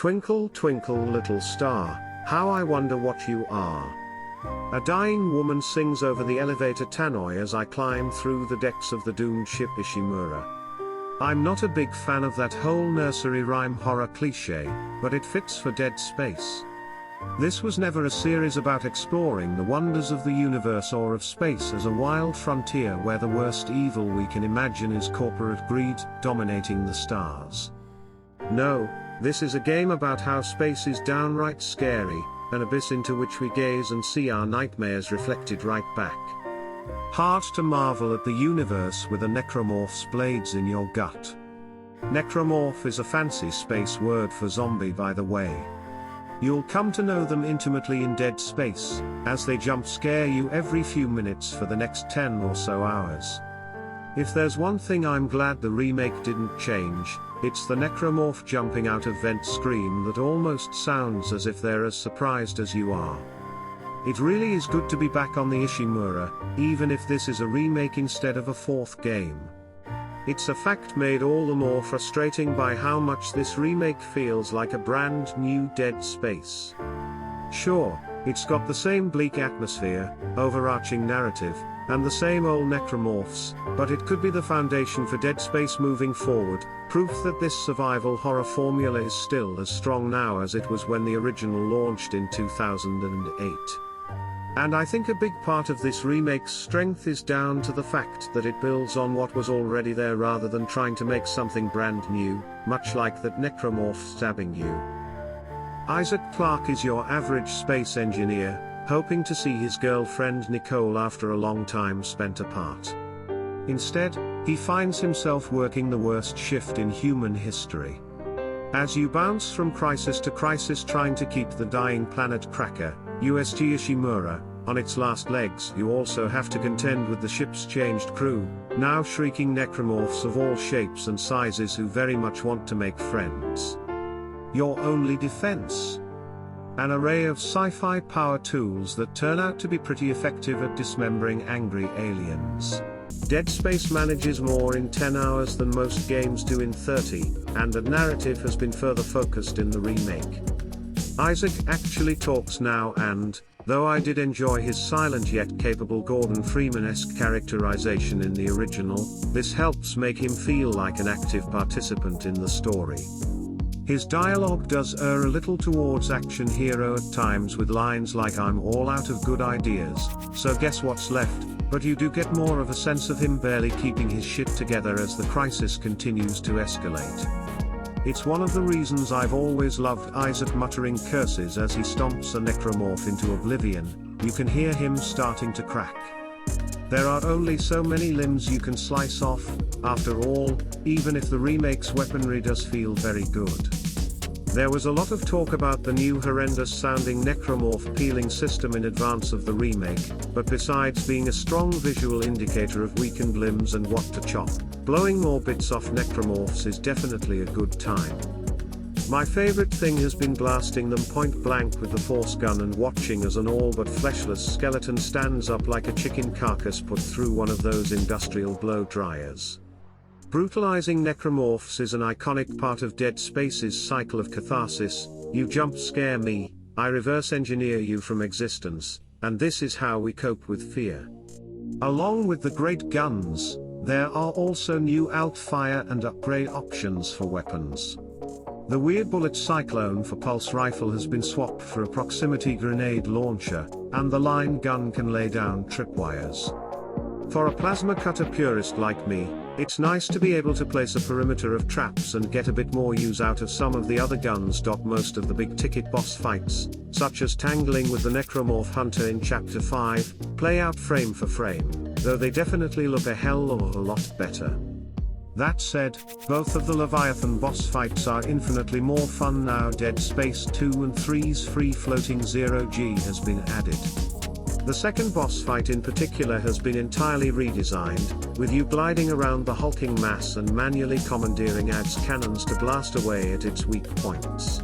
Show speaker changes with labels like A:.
A: Twinkle, twinkle, little star, how I wonder what you are. A dying woman sings over the elevator tannoy as I climb through the decks of the doomed ship Ishimura. I'm not a big fan of that whole nursery rhyme horror cliché, but it fits for Dead Space. This was never a series about exploring the wonders of the universe or of space as a wild frontier where the worst evil we can imagine is corporate greed dominating the stars. No, this is a game about how space is downright scary, an abyss into which we gaze and see our nightmares reflected right back. Hard to marvel at the universe with a necromorph's blades in your gut. Necromorph is a fancy space word for zombie, by the way. You'll come to know them intimately in Dead Space, as they jump scare you every few minutes for the next 10 or so hours. If there's one thing I'm glad the remake didn't change, it's the necromorph jumping out of vent scream that almost sounds as if they're as surprised as you are. It really is good to be back on the Ishimura, even if this is a remake instead of a fourth game. It's a fact made all the more frustrating by how much this remake feels like a brand new Dead Space. Sure, it's got the same bleak atmosphere, overarching narrative, and the same old necromorphs, but it could be the foundation for Dead Space moving forward, proof that this survival horror formula is still as strong now as it was when the original launched in 2008. And I think a big part of this remake's strength is down to the fact that it builds on what was already there rather than trying to make something brand new, much like that necromorph stabbing you. Isaac Clarke is your average space engineer, hoping to see his girlfriend Nicole after a long time spent apart. Instead, he finds himself working the worst shift in human history. As you bounce from crisis to crisis trying to keep the dying planet Cracker, USG Ishimura, on its last legs, you also have to contend with the ship's changed crew, now shrieking necromorphs of all shapes and sizes who very much want to make friends. Your only defense? An array of sci-fi power tools that turn out to be pretty effective at dismembering angry aliens. Dead Space manages more in 10 hours than most games do in 30, and the narrative has been further focused in the remake. Isaac actually talks now and, though I did enjoy his silent yet capable Gordon Freeman-esque characterization in the original, this helps make him feel like an active participant in the story. His dialogue does err a little towards action hero at times with lines like "I'm all out of good ideas, so guess what's left," but you do get more of a sense of him barely keeping his shit together as the crisis continues to escalate. It's one of the reasons I've always loved Isaac muttering curses as he stomps a necromorph into oblivion. You can hear him starting to crack. There are only so many limbs you can slice off, after all, even if the remake's weaponry does feel very good. There was a lot of talk about the new horrendous-sounding necromorph peeling system in advance of the remake, but besides being a strong visual indicator of weakened limbs and what to chop, blowing more bits off necromorphs is definitely a good time. My favorite thing has been blasting them point blank with the force gun and watching as an all but fleshless skeleton stands up like a chicken carcass put through one of those industrial blow dryers. Brutalizing necromorphs is an iconic part of Dead Space's cycle of catharsis. You jump scare me, I reverse engineer you from existence, and this is how we cope with fear. Along with the great guns, there are also new alt-fire and upgrade options for weapons. The weird bullet cyclone for pulse rifle has been swapped for a proximity grenade launcher, and the line gun can lay down tripwires. For a plasma cutter purist like me, it's nice to be able to place a perimeter of traps and get a bit more use out of some of the other guns. Most of the big ticket boss fights, such as tangling with the necromorph hunter in Chapter 5, play out frame for frame, though they definitely look a hell of a lot better. That said, both of the Leviathan boss fights are infinitely more fun now Dead Space 2 and 3's free-floating zero-G has been added. The second boss fight in particular has been entirely redesigned, with you gliding around the hulking mass and manually commandeering its cannons to blast away at its weak points.